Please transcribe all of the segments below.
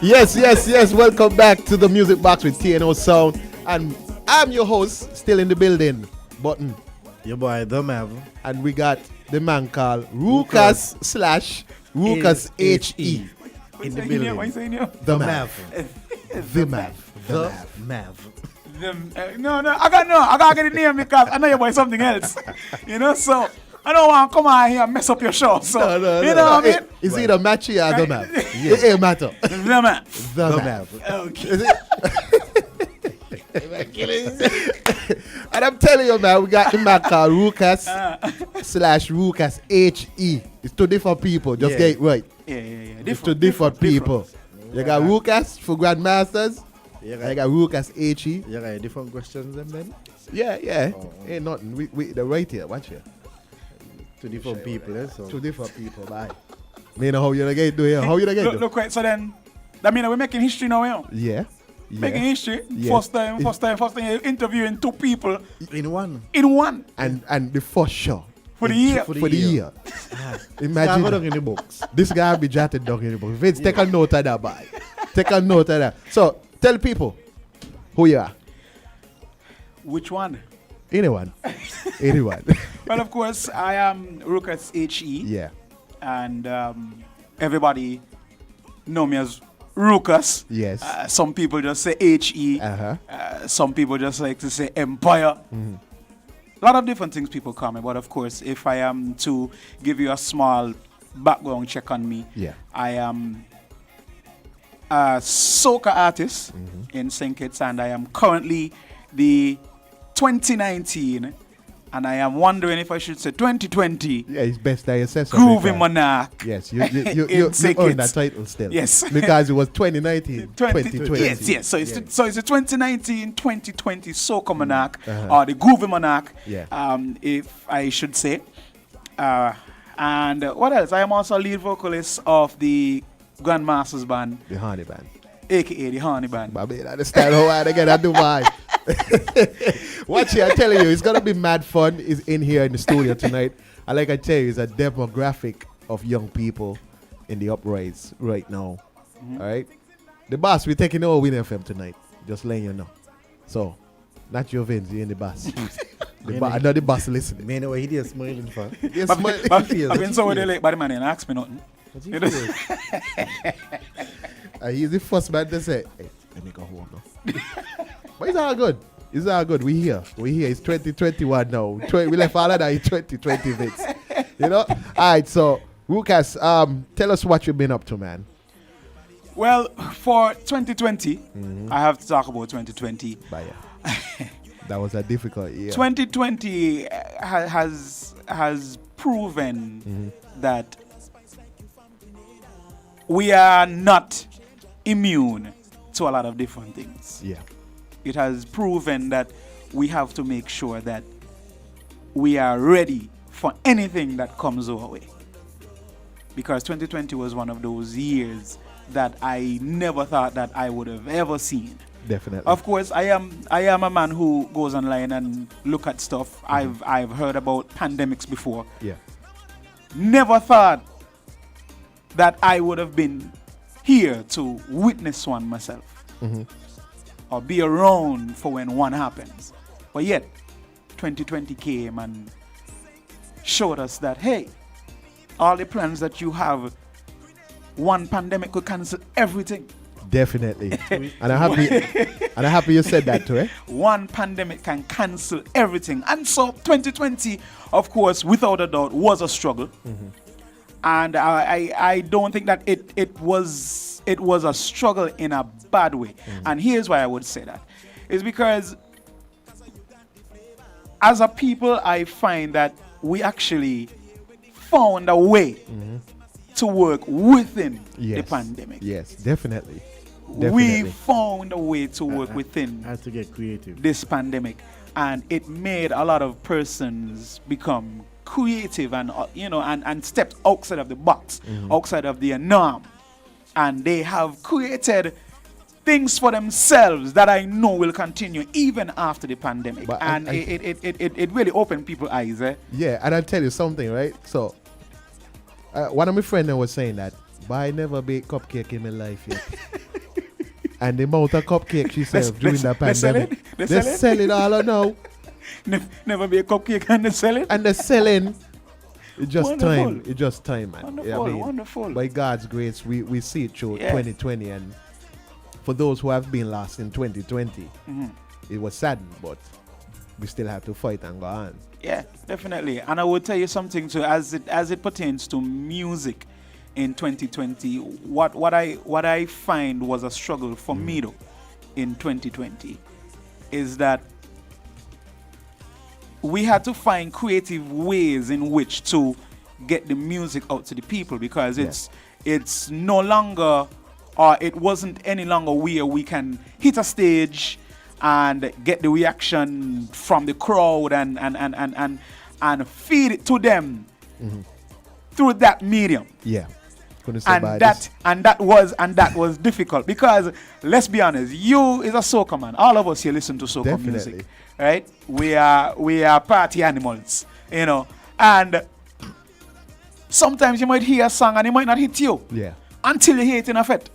Yes. Welcome back to the Music Box with TNO Sounds. And I'm your host, still in the building, Button. Your boy, the Mav. And we got the man called Rucas HE. In the building. What you saying here? The Mav. The Mav. No, I gotta get the name because I know your boy something else. So I don't want to come out here and mess up your show. So No. what I mean? Is it a Mache or the Mav? It ain't matter. The man. The Mav. Okay. Is it? And I'm telling you, man, we got the man called Rucas /Rucas HE. It's two different people. Just get it right. Yeah. It's two different people. You got Rucas for Grandmasters. You I got Rucas HE. You got different questions, them then? Yeah. Oh. Ain't nothing. We the right here. Watch here. Two different people, so. Two different people. Bye. Me know how you gonna do here. How you gonna do? Look, wait. So then, that means we're making history now, Yeah. Making history. Yeah. First time you're interviewing two people In one. And the first show. For the year. For the year. Imagine. Imagine in the books. this guy be jotted down in the book. Vince, take a note of that, boy. Take a note of that. So tell people who you are. Which one? Anyone. Well, of course, I am Rucas HE. Yeah. And everybody know me as Rucas. Yes. Some people just say HE. Some people just like to say Empire. A lot of different things people call me. But of course, if I am to give you a small background check on me, I am a soca artist in St Kitts, and I am currently the 2019, and I am wondering if I should say 2020. Yeah, it's best that you say so. Groovy Monarch. Yes, you earned that title still. Yes. Because it was 2019, 2020. Yes. So it's the 2019, 2020 Soca Monarch, or the Groovy Monarch, if I should say. And what else? I am also lead vocalist of the Grandmasters band. The Honey Band. A.K.A. the Honey Band. I mean, I understand how I get that Dubai. Watch here, I'm telling you, it's going to be mad fun. Is in here in the studio tonight. And like I tell you, it's a demographic of young people in the uprise right now. All right? The boss, we're taking over WINN FM tonight. Just letting you know. So, not your Vince, you're in the boss. I know the boss listening. Man, he did smiling for. I've been so they like, but the man didn't ask me nothing. He's the first man to say, hey, let me go home now. But it's all good. It's all good. We here. It's 2021 now. We left all of that in 2020 bits. All right, so Rucas, tell us what you've been up to, man. Well, for 2020, I have to talk about 2020. But that was a difficult year. 2020 has proven that we are not immune to a lot of different things. Yeah. It has proven that we have to make sure that we are ready for anything that comes our way. Because 2020 was one of those years that I never thought that I would have ever seen. Definitely. Of course, I am a man who goes online and look at stuff. I've heard about pandemics before. Yeah. Never thought that I would have been here to witness one myself. Or be around for when one happens. But yet, 2020 came and showed us that, hey, all the plans that you have, one pandemic could cancel everything. Definitely. and I'm happy you said that too, eh? One pandemic can cancel everything. And so 2020, of course, without a doubt, was a struggle. And I don't think that it was a struggle in a bad way. And here's why I would say that. It's because as a people, I find that we actually found a way to work within the pandemic. Yes, definitely. We found a way to work within Has to get creative. This pandemic. And it made a lot of persons become creative and and stepped outside of the box, outside of the norm, and they have created things for themselves that I know will continue even after the pandemic. But and it really opened people's eyes. Yeah, and I'll tell you something, right? So, one of my friends was saying that, but I never bake cupcake in my life yet. And the amount of cupcake she sells during the pandemic. They sell it all now. Never be a cupcake and they sell it? And the selling, it's just Wonderful. time. It's just time, man. Wonderful, wonderful. By God's grace, we see it through 2020. And for those who have been lost in 2020, it was saddened, but we still have to fight and go on. Yeah, definitely. And I will tell you something too, as it pertains to music in 2020, what I find was a struggle for me though in 2020 is that we had to find creative ways in which to get the music out to the people, because it's no longer, or it wasn't any longer where we can hit a stage and get the reaction from the crowd and feed it to them through that medium. Yeah. And that was difficult, because let's be honest, you is a soca man. All of us here listen to soca music, right? We are party animals, you know. And sometimes you might hear a song and it might not hit you. Yeah. Until you hear it in effect.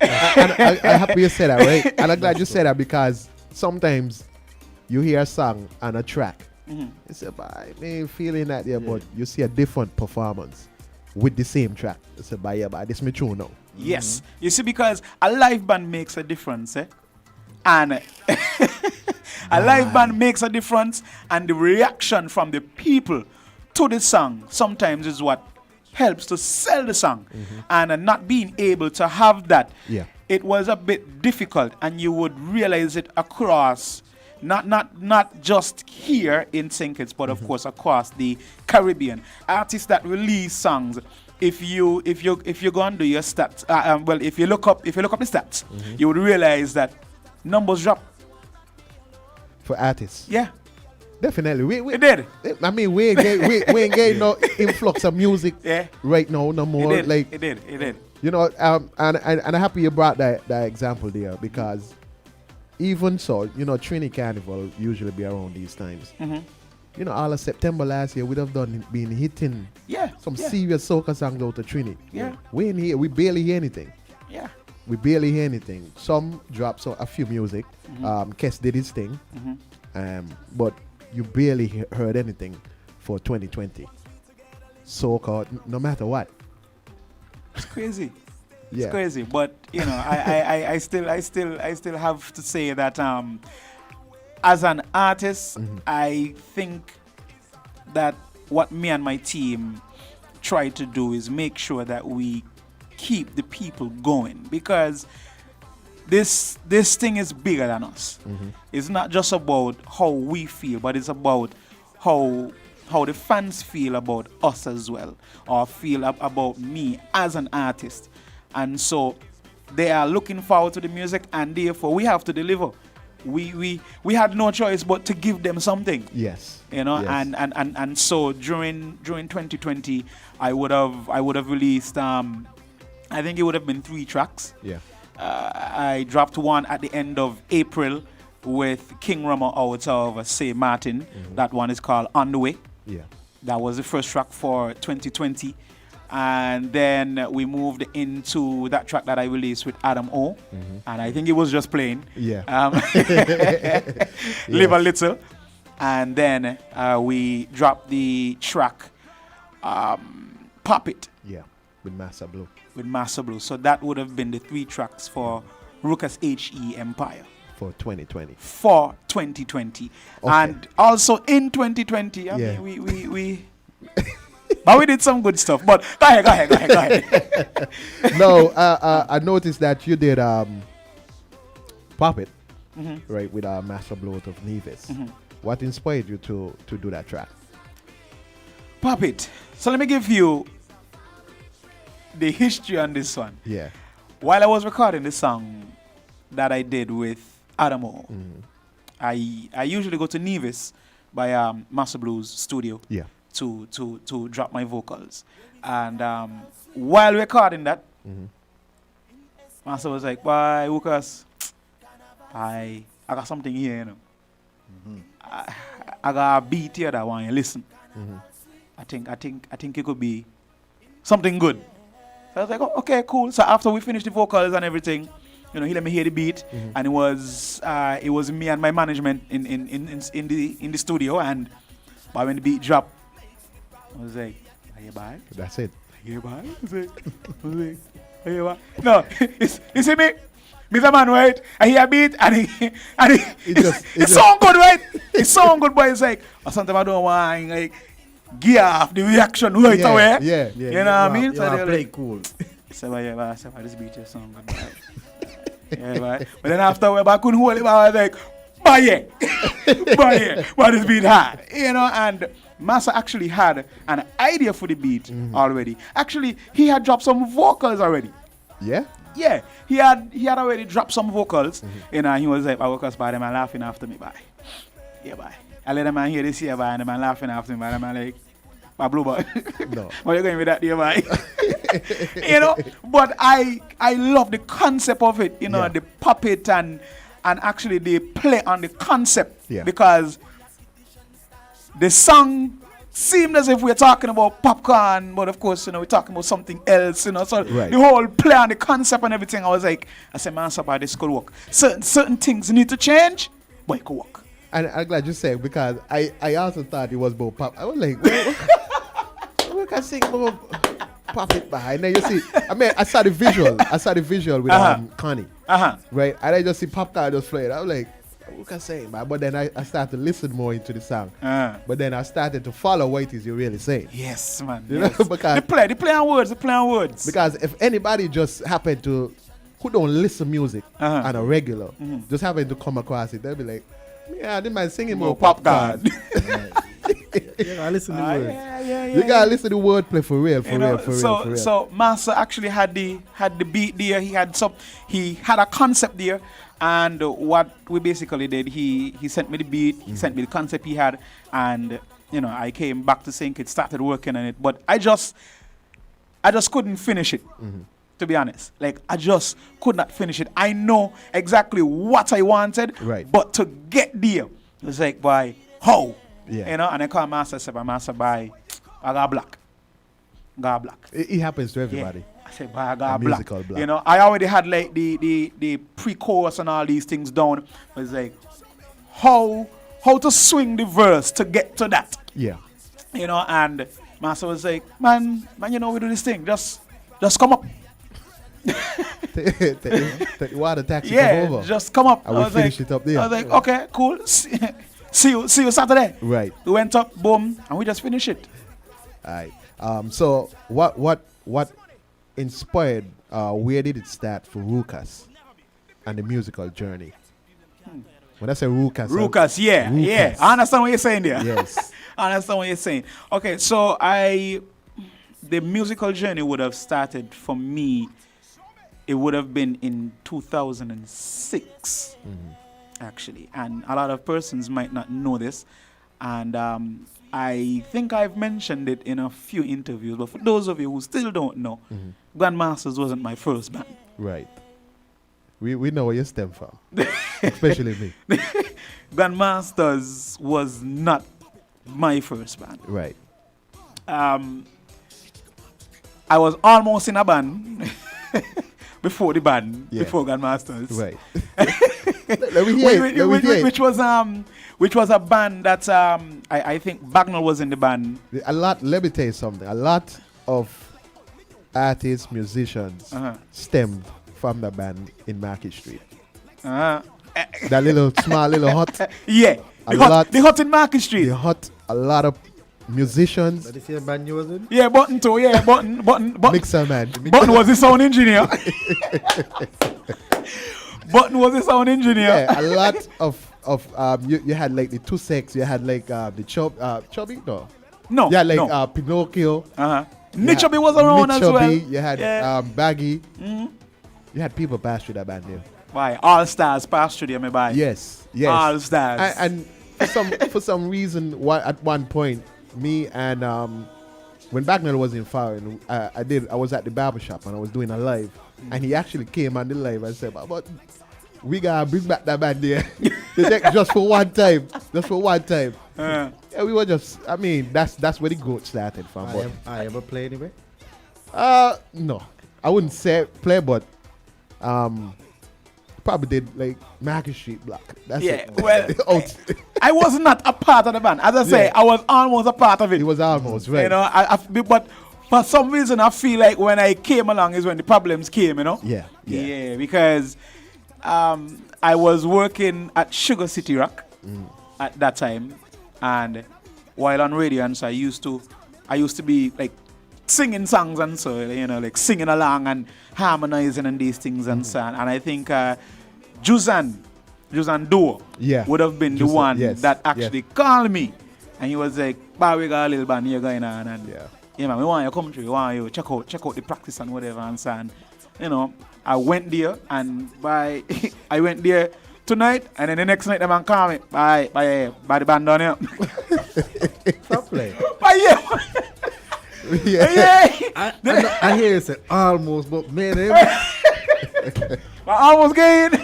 And I'm happy you said that, right? And I'm glad you said that, because sometimes you hear a song and a track. You say, I ain't feeling that there, but you see a different performance with the same track. You say, but this me true now. Yes. You see, because a live band makes a difference, and a live band makes a difference, and the reaction from the people to the song sometimes is what helps to sell the song. And not being able to have that, it was a bit difficult, and you would realize it across not just here in St Kitts, but of course across the Caribbean. Artists that release songs, if you go and do your stats, if you look up the stats, you would realize that numbers drop for artists. Yeah, definitely. We it did. I mean, we ain't getting no influx of music right now no more. It did. Like It did. You know, and I'm happy you brought that example there, because even so, you know, Trini Carnival usually be around these times. You know, all of September last year, we'd have been hitting some serious soca songs out of Trini. Yeah. We ain't here. We barely hear anything. Yeah. We barely hear anything. Some dropped a few music. Kes did his thing. But you barely heard anything for 2020. Soca, no matter what. It's crazy. Yeah. It's crazy, but you know, I still have to say that as an artist, I think that what me and my team try to do is make sure that we keep the people going, because this thing is bigger than us. It's not just about how we feel, but it's about how the fans feel about us as well, or feel about me as an artist. And so they are looking forward to the music, and therefore we have to deliver. We had no choice but to give them something. Yes. You know, yes. and so during 2020 I would have released I think it would have been 3 tracks. Yeah. I dropped one at the end of April with King Rama out of St. Martin. That one is called On The Way. Yeah. That was the first track for 2020. And then we moved into that track that I released with Adam O. And I think it was just plain. Yeah. Live a Little. And then we dropped the track Pop It. Yeah. With Mache Blue. With Mache Blue. So that would have been the 3 tracks for Rucas HE Empire. For 2020. For 2020. Okay. And also in 2020, I mean, we but we did some good stuff. But go ahead. No, I noticed that you did Pop It, right, with Mache Blue out of Nevis. What inspired you to do that track? Pop It. So let me give you the history on this one. Yeah. While I was recording the song that I did with Adamo, I usually go to Nevis by Mache Blue's studio. Yeah. To drop my vocals. And while recording that, Master was like, "Bye, Lucas. I got something here, you know. I got a beat here that I want you to listen. I think it could be something good." So I was like, "Oh, okay, cool." So after we finished the vocals and everything, you know, he let me hear the beat, and it was me and my management in the studio. And but when the beat dropped, I was like, "Are you bad?" That's it. Are you bad? I was like, "Are you bad?" No, you see me? Mr. Man, right? I hear a beat and it sound good, right? It sound good, but it's like, sometimes I don't want like gear off the reaction right away. Yeah. You know what I mean? So they play cool. So yeah, this beat just sound good. Yeah, right. But then after I couldn't hold it, I was like, but this beat hard. You know, and Mache actually had an idea for the beat already. Actually, he had dropped some vocals already. Yeah? Yeah, he had already dropped some vocals, you know, and he was like, "I vocals by them and laughing after me, bye." Yeah, bye. I let them man hear this here, bye, and the man laughing after me, bye, the man like, "My blue boy." No. What you going with that, dear bye? You know, but I love the concept of it, you know, the puppet and actually the play on the concept, because the song seemed as if we're talking about popcorn, but of course, you know, we're talking about something else, you know. So the whole play on the concept and everything, I said, "Man, so this could work. Certain things need to change, but it could work." And I'm glad you said, because I also thought it was about pop. I was like, we can sing about pop it behind. And then you see, I saw the visual. With Connie. Right? And I just see popcorn just playing. I was like, we can say it, man. But then I started to listen more into the song. But then I started to follow what it is you're really saying. Yes, man. You know, because the play on words. Because if anybody just happened to, who don't listen music on a regular, just happen to come across it, they'll be like, "Yeah, this man singing more popcorn." You gotta listen to the words. You gotta listen to wordplay for real. So Mache actually had the beat there. He had a concept there, and what we basically did, he sent me the beat, he sent me the concept he had, and you know, I came back to St Kitts, started working on it, but I just couldn't finish it. To be honest, like I just could not finish it. I know exactly what I wanted, but to get there, it was like, "Boy, how?" You know, and I call Mache, said, "Mache, bye, I got black. It happens to everybody. Yeah. I said, "Boy, I got black." You know, I already had like the pre-chorus and all these things down. It was like, how to swing the verse to get to that. Yeah. You know, and Mache was like, man, you know, we do this thing. Just come up. Take the water taxi come over. Just come up. I will finish it up there. I was like, okay, cool. See you Saturday. Right. We went up, boom, and we just finished it. All right. So what inspired? Where did it start for Rucas and the musical journey? When I say Rucas, yeah. I understand what you're saying there. Yes. I understand what you're saying. Okay, so the musical journey would have started for me. It would have been in 2006, actually. And a lot of persons might not know this. And I think I've mentioned it in a few interviews. But for those of you who still don't know, Grandmasters wasn't my first band. Right. We know where you stem from. Especially me. Grandmasters was not my first band. Right. I was almost in a band before the band, before Grandmasters. Right. Let me hear it. Which was a band that I think Bagnall was in the band. Let me tell you something. A lot of artists, musicians stemmed from the band in Market Street. That small little hut. Yeah. The hut in Market Street. The hut, a lot of musicians. That the same band you was in? Yeah, Button too. Yeah, Button. Mixer man. Button was the sound engineer. Button was the sound engineer. Yeah, a lot of you had like the two sex. You had like the Chubby. No. Yeah, like Pinocchio. Nichubby was around as well. You had Baggy. You had people pass through that band there. Why? All Stars passed through there, my boy. Yes. All Stars. And for some reason, at one point, me and when Bagnell was in foreign, I was at the barber shop and I was doing a live, and he actually came on the live and said, but we gotta bring back that band there. just for one time. Yeah, we were just, I mean, that's where the goat started from. I ever play anyway? No. I wouldn't say play, but probably did like Mache Street Block. That's it. Well, I was not a part of the band. As I say, I was almost a part of it. He was almost, right. You know, but for some reason I feel like when I came along is when the problems came, you know? Yeah. Because I was working at Sugar City Rock at that time, and while on radio, and so I used to be like singing songs and so, you know, like singing along and harmonizing and these things and so on. And I think Juzan Duo would have been the one that actually called me, and he was like, "Bah, we got a little band here going on, and yeah, man, we want you to come through, we want you check out the practice and whatever and so on." You know, I went there, and I went there tonight, and then the next night the man call me, by the band down here. Stop playing. I hear you say almost, but man, I almost gained.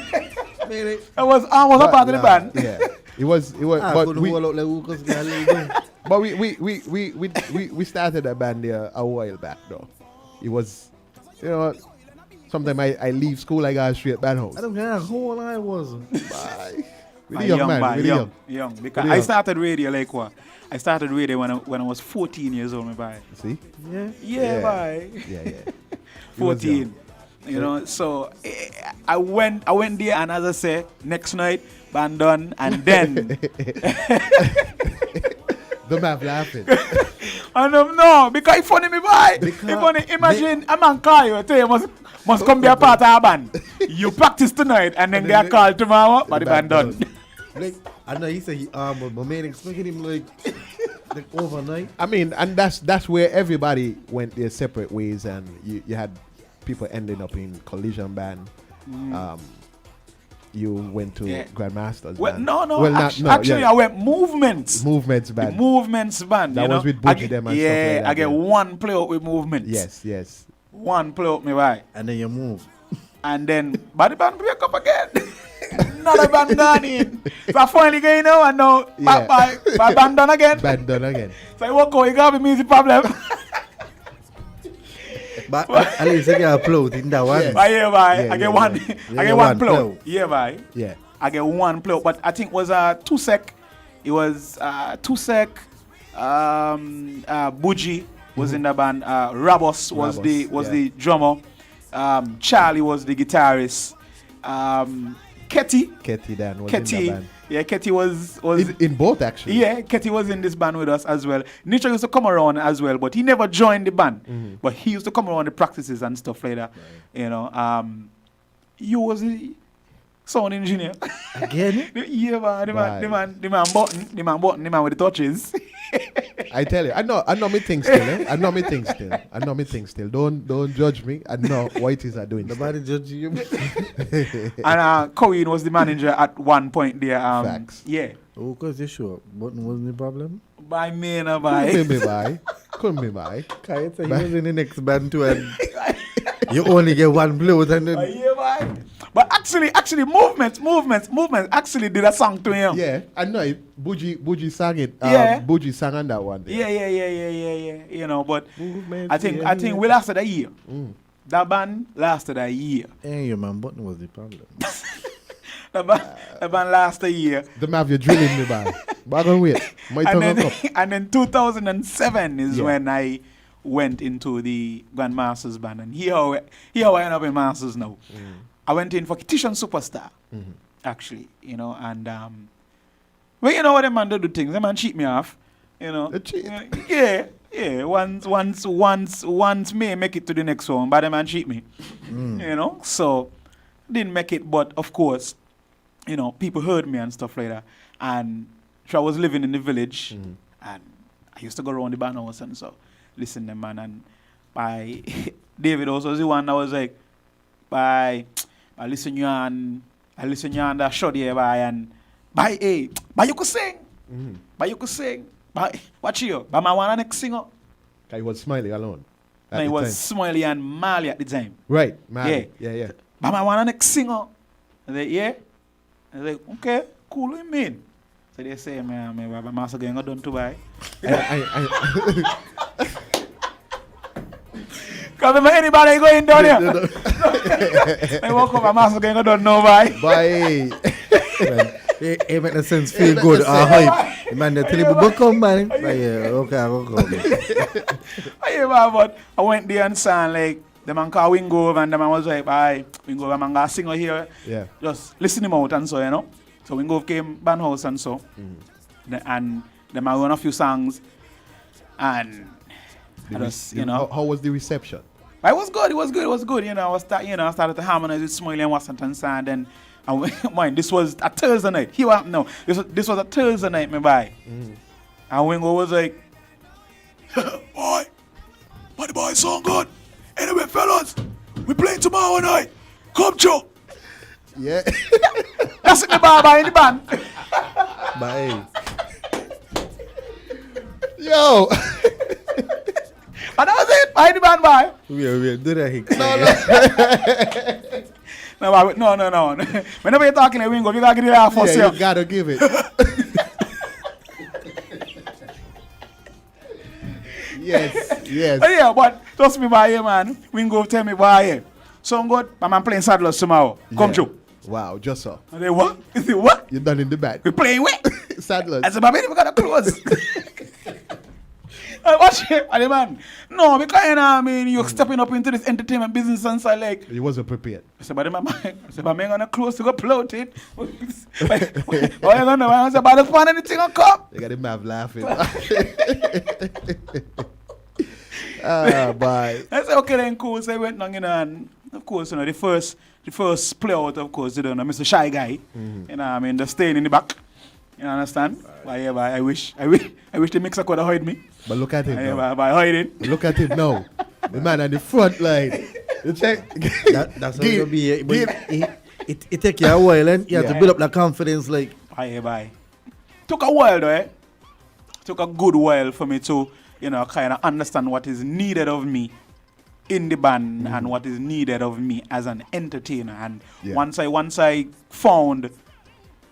I was almost a part of the band. Yeah, it was. But we started that band there a while back though. It was, you know, sometimes I leave school, I got straight band house. I don't know how old I was. Really young. Because I started radio like what? I started radio when I was 14 years old, my boy. See? Yeah, boy. Yeah. 14. You know, so I went there, and as I say, next night, band done, and then the man laughing. And no, because it's funny, me boy. It's funny. Imagine a man call you, tell you must come be a part of our band. You practice tonight, and then they are called tomorrow, but the band done. Like, I know he said he armored, but man, expecting him like overnight. I mean, and that's where everybody went their separate ways, and you had people ending up in Collision Band. You went to Grandmaster's Well, band. no. Actually, I went Movements. Movements band. The Movements band. That was with Butchie them and stuff like that. I get one play out with Movements. Yes. One play out me right. And then you move. And then, but the band break up again. Another band gone in. So I finally get in and now, bye, band done again. Band done again. So I walk out, you got a music problem. But at least I get a float in that one. I get one. I get one float. Yeah, bye. Yeah. I get one float, but I think it was 2 sec. It was 2 sec. Buji was in the band. Rabos was the drummer. Charlie was the guitarist. Ketty Dan was in the band. Yeah, Ketty was in both actually. Yeah, Ketty was in this band with us as well. Nietzsche used to come around as well, but he never joined the band. But he used to come around the practices and stuff like that. Right. You know, you was the sound engineer. Again? Yeah, man. The man with the touches. I tell you, I know me things still. I know me things still. Don't judge me. I know what it is I doing. Nobody judge you. And Cohen was the manager at one point there. Facts. Yeah. Oh, because you sure. Button wasn't the problem? By me and Couldn't be by. Can't say he was in the next band too, and you only get one blow and then. Yeah, man. But actually, movements actually did a song to him. Yeah, I know it. Buji sang it. Buji sang on that one. Yeah. You know, but I think we lasted a year. That band lasted a year. Hey, man, Button was the problem. The band lasted a year. The man, you're drilling me, man. But on wait. And then 2007 is when I went into the Grandmasters band, and here I end up in Masters now. I went in for Kitchen Superstar, actually, you know, and well, you know what the man do things. The man cheat me off, you know. Yeah. Once me make it to the next one, but the man cheat me, you know. So didn't make it, but of course, you know, people heard me and stuff like that. And so I was living in the village, and I used to go around the band house and so listen to them, man. And by David also was the one that was like, I listen you on that show there, and you could sing. But you could sing. But watch you. But my one next singer. 'Cause he was Smiley alone. No, it was Smiley and Marley at the time. Right, Marley. Yeah. But I want a next singer. I said, yeah. I said, okay, cool, what you mean? So they say, my master going done to buy. Because if anybody going down here, I walk up, my master going done no buy. Bye. It make the sense feel good. Hype. Man, they tell you, but come, man. But yeah, okay, I'll come. But I went there and sang like, the man called Wingo and the man was like, bye, Wingo, man got a singer here. Yeah. Just listen him out and so, you know. So Wingo came band house and so. And the man run a few songs. And I just, you know. How was the reception? It was good. You know, I started to harmonize with Smiley and Washington Sound. And mind, this was a Thursday night. This was a Thursday night, my boy. And Wingo was like, boy, but the boy sound good. Anyway, fellas, we playing tomorrow night. Come, Joe. Yeah. That's in the bar in the band. Bye. Yo. And that was it. By the band, bye. We do that. No. Whenever you're talking to Wingo, you gotta get it out for you gotta give it. Yes. But yeah, but trust me, by here, man. Wingo tell me, by here. So good, but I'm playing Saddlers tomorrow. Come through. Wow, just so. I say, what? You say, what? You're done in the back. We're playing what? Saddlers. I said, but we gotta close. Watch it, man. No, because you're stepping up into this entertainment business and so like. He wasn't prepared. I said, but I'm gonna close to go float it. What you gonna do? I said, but there's one anything on cup. They got him have laughing. Bye. I said, okay then, cool. So I went on, and of course, the first play out, of course, Mr. Shy Guy. The staying in the back. You understand? But yeah, but I wish the mixer could have heard me. But look at him now. By hiding. Look at him now. The man on the front line. You check. That's how it'll be. It take you a while, and you have to build up that confidence. Like, bye. Took a while, though. Took a good while for me to, kind of understand what is needed of me in the band and what is needed of me as an entertainer. And once I found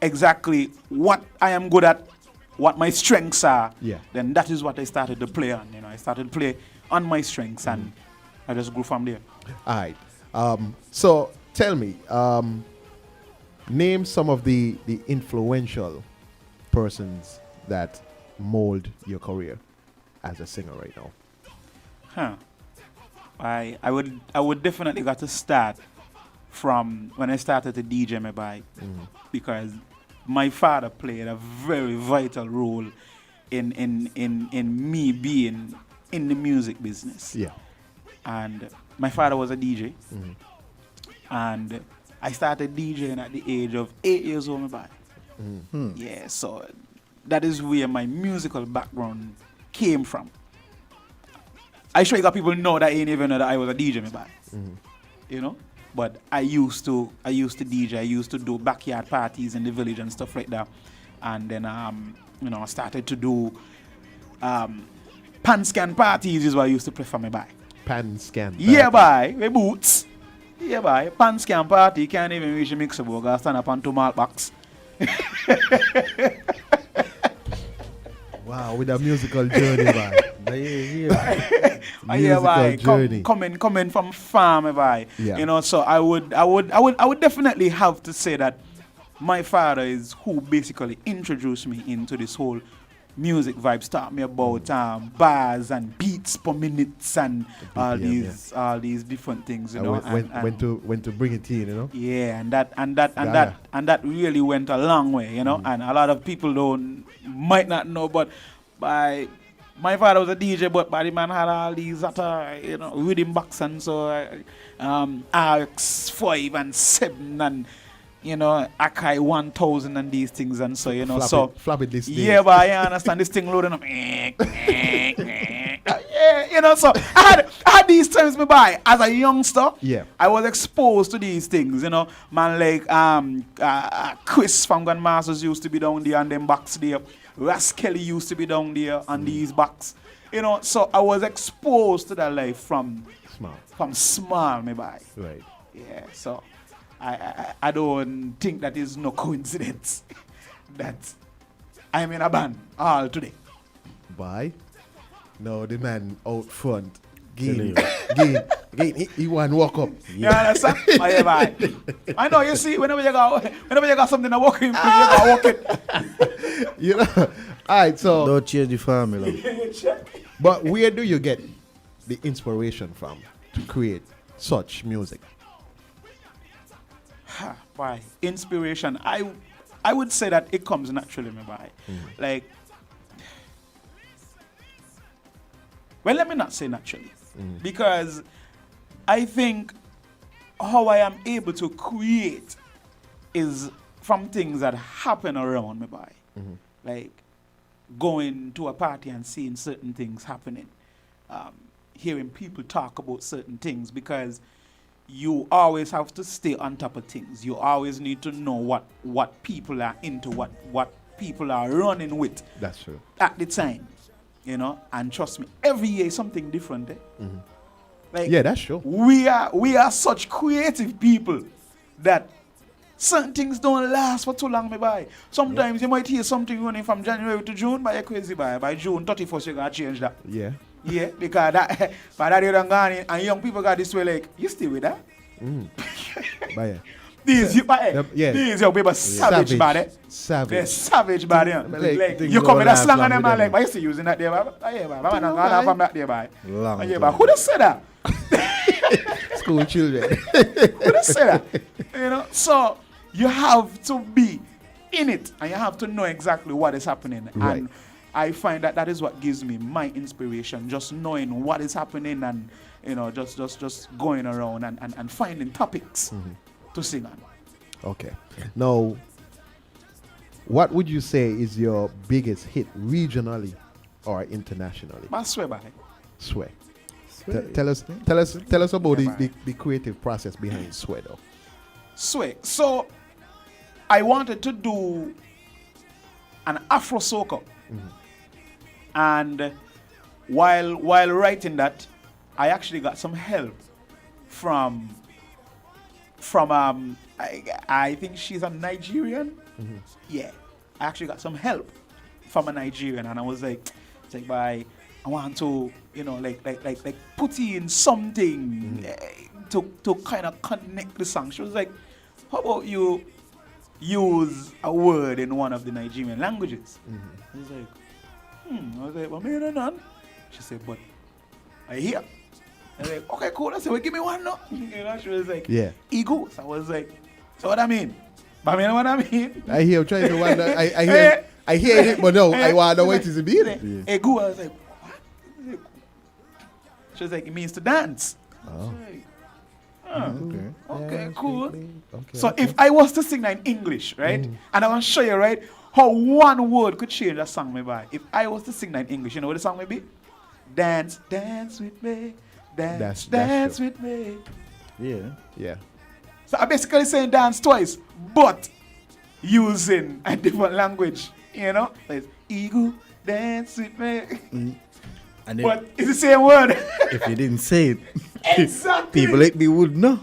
exactly what I am good at, what my strengths are, then that is what I started to play on. I started to play on my strengths, and I just grew from there. All right. So tell me, name some of the influential persons that mold your career as a singer right now. I would definitely got to start from when I started to DJ my bike, because my father played a very vital role in me being in the music business. Yeah. And my father was a DJ. And I started DJing at the age of 8 years old, my bike. Yeah, so that is where my musical background came from. I sure you got people know that ain't even know that I was a DJ, my bike. But I used to DJ. I used to do backyard parties in the village and stuff like that. And then I started to do pan scan parties is what I used to prefer my bike. Pan scan. Yeah, bye. With boots. Yeah, bye. Pan scan party can't even reach a mixer board. I stand up on 2 malt box. Wow, with a musical journey, man. Coming from farm, so I would definitely have to say that my father is who basically introduced me into this whole music vibe. Taught me about bars and beats per minutes and all these different things, when to bring it in, Yeah, and that really went a long way, and a lot of people might not know, but my father was a DJ, but the man had all these rhythm box and so RX5 and 7 and Akai 1000 and these things and so floppy disk. Yeah, but I understand this thing loading up. So I had these times me by as a youngster. Yeah, I was exposed to these things. Man like Chris from Grandmasters used to be down there and them box there. Ras Kelly used to be down there on these box. You know, so I was exposed to that life from small, me by. Right. Yeah, so I don't think that is no coincidence that I'm in a band all today. Bye. No, the man out front. He want to walk up. You understand? Bye. I know, you see, whenever you got something to walk in, you got to walk it. You know? All right, so. Don't change the formula. But where do you get the inspiration from to create such music? By inspiration, I would say that it comes naturally, me by. Like, well, let me not say naturally, because I think how I am able to create is from things that happen around me by. Like going to a party and seeing certain things happening, hearing people talk about certain things, because you always have to stay on top of things. You always need to know what people are into, what people are running with. That's true. At the time, you know, and trust me, every year is something different. Like, yeah, that's true. We are such creative people that certain things don't last for too long, me by. Sometimes you might hear something running from January to June, but you're crazy by. By June 31st, you're going to change that. Yeah. Yeah, because by that you done gone in, and young people got this way like, you still with that? But yeah. These young people savage body. Savage. They're savage body. Like you come with a slang on them, man, like, but you still using that there, man? Yeah, man. I'm not gone from that there, man. Yeah, man. Who just said that? School children. Who just said that? You know, so you have to be in it, and you have to know exactly what is happening. Right. And I find that is what gives me my inspiration, just knowing what is happening and, you know, just going around and finding topics to sing on. Okay. Now, what would you say is your biggest hit regionally or internationally? I swear by. Swear. Tell us about the creative process behind Swear though. Swear. So I wanted to do an Afro soca. And while writing that, I actually got some help from I think she's a Nigerian. Yeah, I actually got some help from a Nigerian, and I was like, I want to, you know, like put in something to kind of connect the song. She was like, how about you use a word in one of the Nigerian languages? I was like, I was like, well, me and none. She said, but I hear. I was like, okay, cool. I said, well, give me one no. You know, she was like, yeah. Ego. So I was like, so what I mean? But I mean what I mean. I hear I'm trying to wonder. I hear it, but no, I want to know what it is mean. Ego. I was like, what? She was like, it means to dance. Oh. Okay, cool. So if I was to sing that in English, right? And I want to show you, right, how one word could change a song me by. If I was to sing that in English, you know what the song may be? Dance, dance with me. Dance, dance with me. Yeah. So I'm basically saying dance twice, but using a different language, you know? Like, ego, dance with me. And but it's the same word. If you didn't say it, exactly. people like me would know.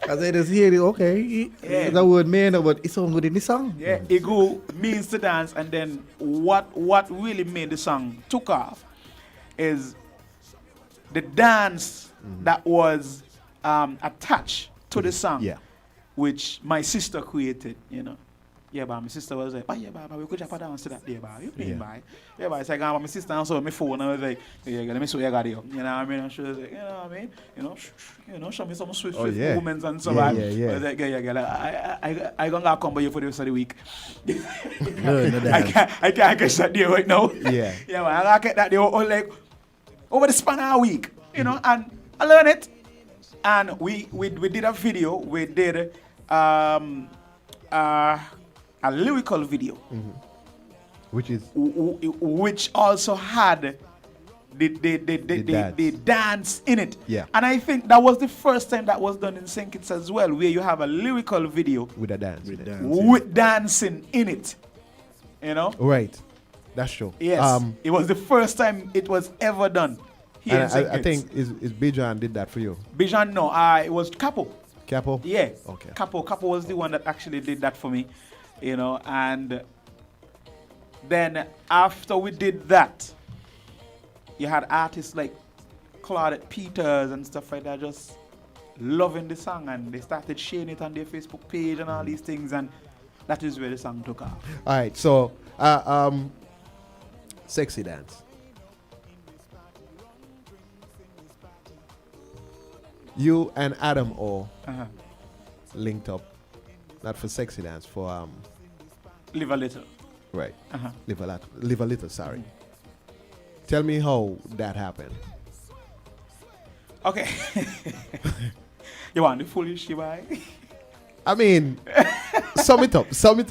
As I just hear it, okay, it's a word man, but it's all good in the song. Yeah, ego means to dance, and then what really made the song took off is the dance that was attached to the song, which my sister created, you know. Yeah, but my sister was like, oh yeah, but we could just dance to that there, but you playing by. Yeah, but it's like, my sister answered my phone, and I was like, yeah, let me show you got it. You know what I mean? And she was like, you know what I mean? You know, show me some swift movements and so on. I was like, yeah, I gonna come by you for the rest of the week. I can't catch that there right now. Yeah, but I gotta get that there like over the span of a week, you know, and I learned it. And we did a video. We did a lyrical video, which also had the dance in it. Yeah. And I think that was the first time that was done in St Kitts as well, where you have a lyrical video with a dance, with dancing in it. You know? Right. That's true. Yes. It was the first time it was ever done here in St. I think is Bijan did that for you. Bijan, no. It was Capo. Capo? Yeah. Okay. Capo was the one that actually did that for me, you know. And then after we did that, you had artists like Claudette Peters and stuff like that just loving the song, and they started sharing it on their Facebook page and all these things, and that is where the song took off. All right, so Sexy Dance. You and Adam O linked up, not for Sexy Dance, for Live a Little. Right. Live a little. Sorry. Tell me how that happened. Okay. You want the full issue, boy? I mean, sum it up for me.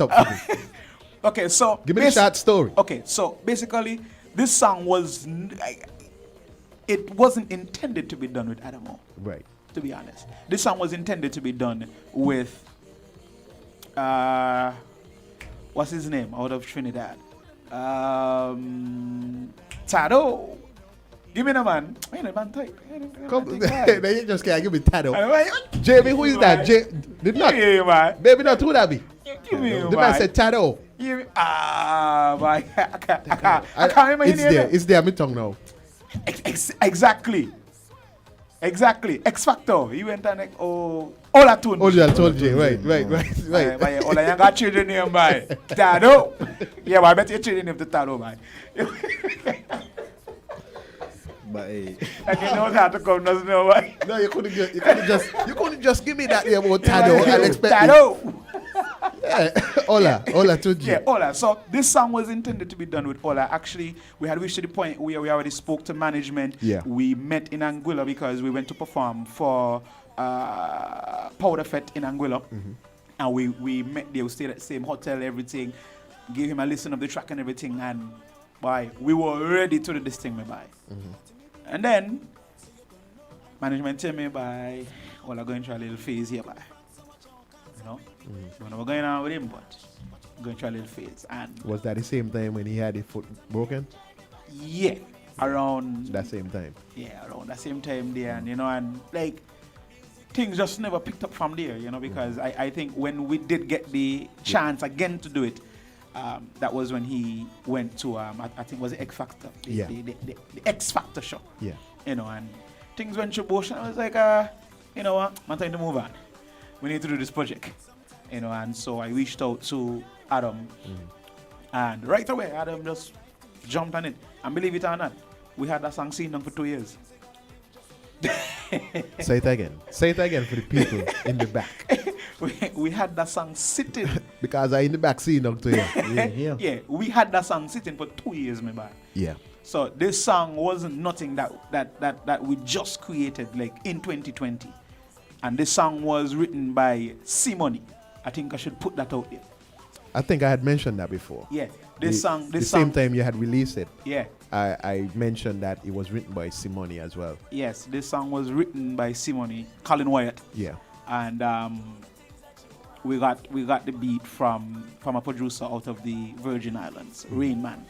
Okay, so give me the short story. Okay, so basically, this song was it wasn't intended to be done with Adamo. Right. To be honest, this song was intended to be done with what's his name out of Trinidad? Tado. Give me the man. Man type. Come, you just can't give me Tado. Jamie, who is that? Did not. Baby, not who that be? Give me the man said Tado. I can't remember his name. It's there, my tongue now. Exactly. X Factor. He went and like, Olatun. Olatun, right. Ola, you got children name by Tado. Yeah, but I bet your children name to Tado, by. But hey. I can know how to come, doesn't know why. No, you couldn't just give me that name about Tado and expect Tado. Yeah, Ola Tunji. Yeah, Ola. So this song was intended to be done with Ola. Actually, we had reached to the point where we already spoke to management. Yeah. We met in Anguilla because we went to perform for Powder Fete in Anguilla. And we met there, we stayed at the same hotel, everything. Gave him a listen of the track and everything. And boy, we were ready to do this thing, my boy. And then management tell me, by Ola going through a little phase here, by. You know? We're going on with him, but going through a little phase. And was that the same time when he had his foot broken? Yeah, around that same time. Yeah, around that same time there, and you know, and like things just never picked up from there, you know, because I think when we did get the chance again to do it, that was when he went to I think it was the X Factor, the X Factor show. Yeah, you know, and things went through bush, and I was like, you know what, I'm time to move on. We need to do this project, you know, and so I reached out to Adam, and right away Adam just jumped on it, and believe it or not, we had that song seen down for 2 years. Say it again for the people in the back. we had that song sitting because I in the back singing down to you. Yeah, we had that song sitting for 2 years, my boy. Yeah. So this song wasn't nothing that we just created like in 2020. And this song was written by Simone. I think I should put that out there. I think I had mentioned that before. Yeah. This song. The same time you had released it. Yeah. I mentioned that it was written by Simone as well. Yes, this song was written by Simone, Colin Wyatt. Yeah. And we got the beat from a producer out of the Virgin Islands, Rain Man.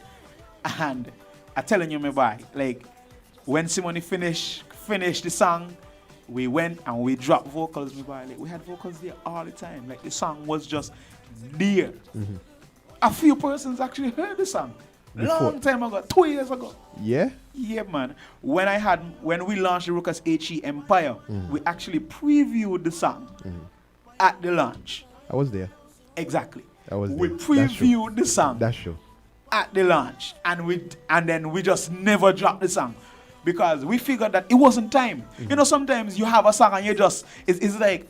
And I'm telling you, my boy, like when Simone finished the song, we went and we dropped vocals, my boy. Like we had vocals there all the time. Like the song was just there. A few persons actually heard the song. Long time ago, 2 years ago. Yeah? Yeah, man. When we launched the Rucas HE Empire, we actually previewed the song at the launch. I was there. Exactly. I was there. We previewed the song. That's true. At the launch. And then we just never dropped the song. Because we figured that it wasn't time. You know, sometimes you have a song and you just, it's like,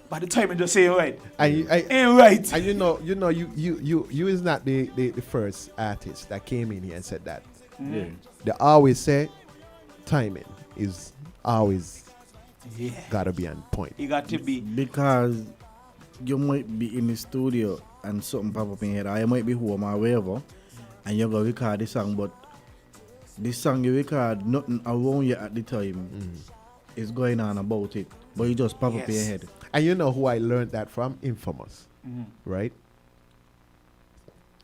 by the time you just say, right. Ain't right. And you is not the first artist that came in here and said that. They always say timing is always gotta be on point. You got to be. Because you might be in the studio and something pop up in your head, or you might be home or wherever, and you're gonna record the song, but this song you record, nothing around you at the time is going on about it, but you just pop up in your head. And you know who I learned that from? Infamous, right?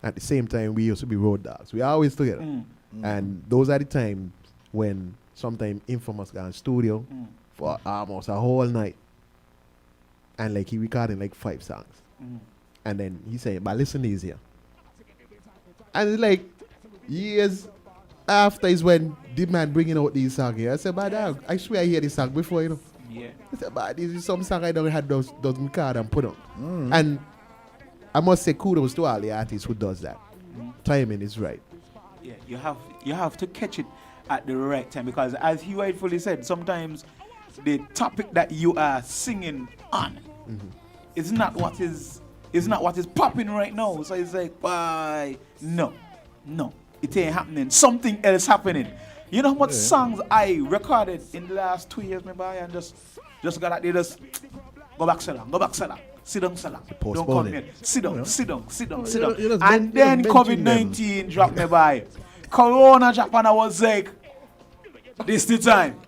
At the same time, we used to be road dogs. We always together. And those are the times when sometimes Infamous got in studio for almost a whole night. And like he recording like 5 songs. And then he said, but listen to these here. And it's like years after is when the man bringing out these songs here. I said, but dog, I swear I hear this song before, you know. Yeah. I said, but this is some song I don't had those record and put on. And I must say kudos to all the artists who does that. Timing is right. Yeah, you have to catch it at the right time, because as he rightfully said, sometimes the topic that you are singing on is not what is popping right now. So it's like, bye, no, it ain't happening. Something else happening. You know how much songs I recorded in the last 2 years, maybe, and just got out there, just go back, sit down, sit down, don't come here, sit down. And then COVID-19 dropped me by. Corona Japan, I was like, this the time.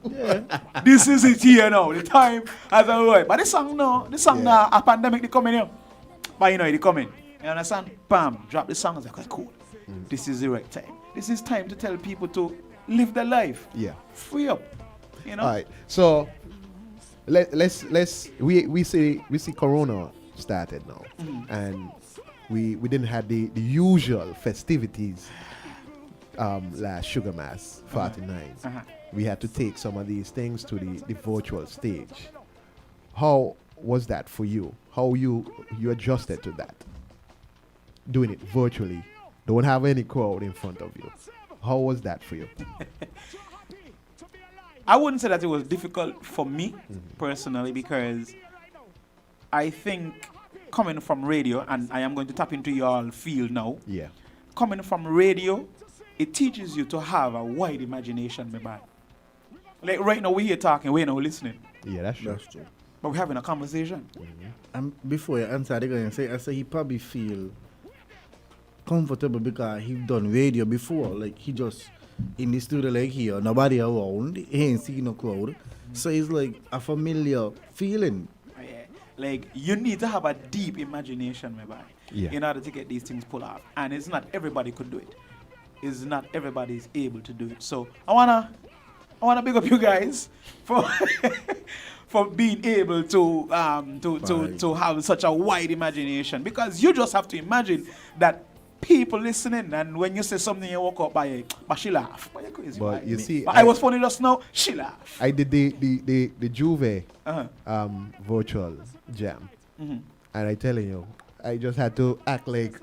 This is it here now. The time has arrived. But this song now, a pandemic, they coming here. But you know, they coming. You understand? Bam, drop the song. I was like, cool. This is the right time. This is time to tell people to live their life. Yeah. Free up. You know? All right. So we see Corona started now. And we didn't have the usual festivities last Sugar Mass 49. We had to take some of these things to the virtual stage. How was that for you? How you adjusted to that? Doing it virtually. Don't have any crowd in front of you. How was that for you? I wouldn't say that it was difficult for me personally, because I think coming from radio, and I am going to tap into your field now. Yeah. Coming from radio, it teaches you to have a wide imagination, my man. Like right now, we're here talking, we're now listening. Yeah, that's true. But we're having a conversation. And before you answer, they're going to say he probably feel comfortable because he done radio before. Like he just in the studio like here, nobody around, he ain't seen no crowd. So it's like a familiar feeling. Like you need to have a deep imagination, my man, in order to get these things pulled off. And it's not everybody could do it. It's not everybody is able to do it. So I wanna big up you guys for for being able to have such a wide imagination, because you just have to imagine that people listening, and when you say something you walk up but she laugh. But you're crazy. But you see, I was funny just now, she laugh. I did the Juve virtual jam. And I telling you, I just had to act like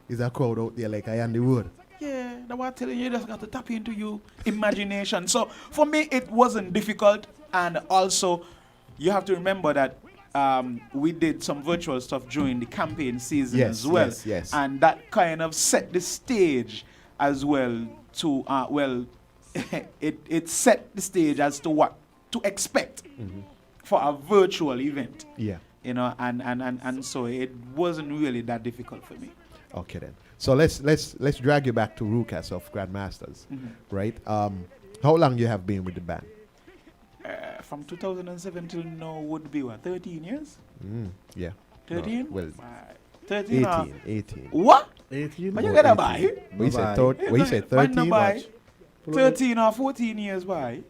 there's a crowd out there like I am the road. Yeah, that's what I'm telling you. You just got to tap into your imagination. So for me, it wasn't difficult. And also, you have to remember that we did some virtual stuff during the campaign season as well. Yes. And that kind of set the stage as well to, it set the stage as to what to expect for a virtual event. Yeah. You know, and so it wasn't really that difficult for me. Okay then. So let's drag you back to Rucas of Grandmasters, right? How long you have been with the band? From 2007 till now would be what, 13 years? Yeah. 13? No, well, 13. 18. What? 18. What you gonna buy? We said 13. 13 or 14 years, why?